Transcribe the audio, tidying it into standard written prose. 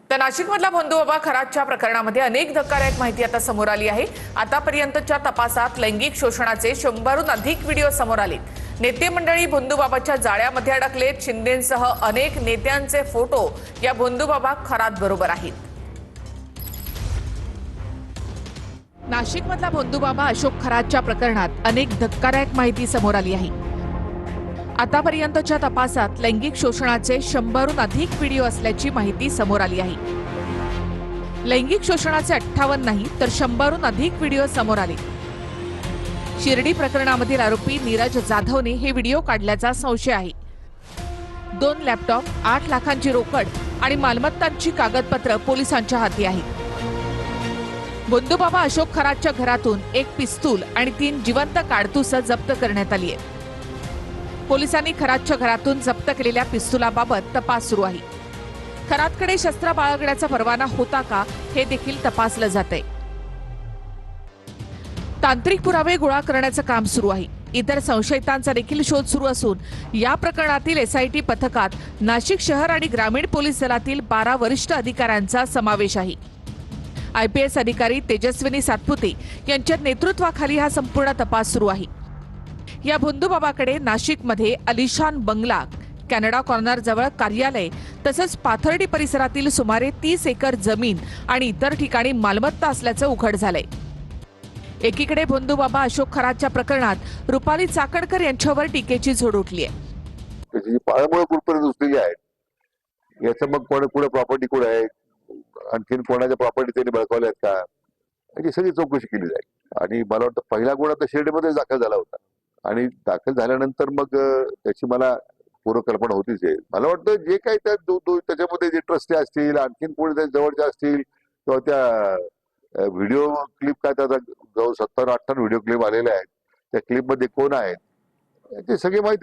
तर नाशिकमधला भोंदूबाबा खरातच्या प्रकरणामध्ये अनेक धक्कादायक माहिती आता समोर आली आहे। आतापर्यंतच्या तपासात लैंगिक शोषणाचे 100हून अधिक व्हिडिओ समोर आलेत। नेते मंडळी भोंदूबाबाच्या जाळ्यामध्ये अडकलेत। शिंदेंसह अनेक नेत्यांचे फोटो या भोंदूबाबा खरात बरोबर आहेत। नाशिकमधला भोंदूबाबा अशोक खरातच्या प्रकरणात अनेक धक्कादायक माहिती समोर आली आहे। आतापर्यंतच्या तपासात लैंगिक शोषणाचे 100हून अधिक व्हिडिओ असल्याची माहिती समोर आली आहे। लैंगिक शोषणाचे 58 नाही तर 100हून अधिक व्हिडिओ समोर आले। शिर्डी प्रकरणामधील आरोपी नीरज जाधवने हे व्हिडिओ काढल्याचा संशय आहे। 2 लॅपटॉप, 8 लाखांची रोकड आणि मालमत्तांची कागदपत्र पोलिसांच्या हाती आहेत। भोंदूबाबा अशोक खरातच्या घरातून एक पिस्तूल आणि 3 जिवंत काडतुसं जप्त करण्यात आली आहेत। पोलिसांनी खरातच्या घरातून जप्त केलेल्या पिस्तुलाबाबत तपास सुरू आहे। खरातकडे शस्त्र बाळगण्याचा परवाना होता का हे देखील तपासलं जातंय। तांत्रिक पुरावे गोळा करण्याचं काम सुरू आहे। इतर संशयितांचा देखील शोध सुरू असून या प्रकरणातील एसआयटी पथकात नाशिक शहर आणि ग्रामीण पोलीस दलातील 12 वरिष्ठ अधिकाऱ्यांचा समावेश आहे। आयपीएस अधिकारी तेजस्विनी सातपुते यांच्या नेतृत्वाखाली हा संपूर्ण तपास सुरू आहे। या भोंदूबाबाकडे नाशिकमध्ये अलिशान बंगला, कॅनडा कॉर्नर जवळ कार्यालय तसंच पाथर्डी परिसरातील सुमारे 30 एकर जमीन आणि इतर ठिकाणी मालमत्ता असल्याचं उघड झालंय। एकीकडे भोंदूबाबा अशोक खरातच्या प्रकरणात रुपाली चाकणकर यांच्यावर टीकेची झोड उठली आहे। त्याची पाळमुळं कुठपर्यंत उचलेली आहेत याचं मग पुढे प्रॉपर्टी कुठे आहे, आणखीन कोणाच्या प्रॉपर्टी त्यांनी बळकावल्यात का, याची सगळी चौकशी केली जाईल। आणि मला वाटतं पहिला गुन्हा तर शिर्डीमध्ये दाखल झाला होता आणि दाखल झाल्यानंतर मग त्याची मला पूर्ण कल्पना होतीच आहे। मला वाटतं जे काही त्याच्यामध्ये जे ट्रस्टी असतील, आणखीन कोणी त्या जवळचे असतील किंवा त्या व्हिडिओ क्लिप काय त्याचा जवळ 57-58 व्हिडिओ क्लिप आलेले आहेत, त्या क्लिपमध्ये कोण आहेत याची सगळी माहिती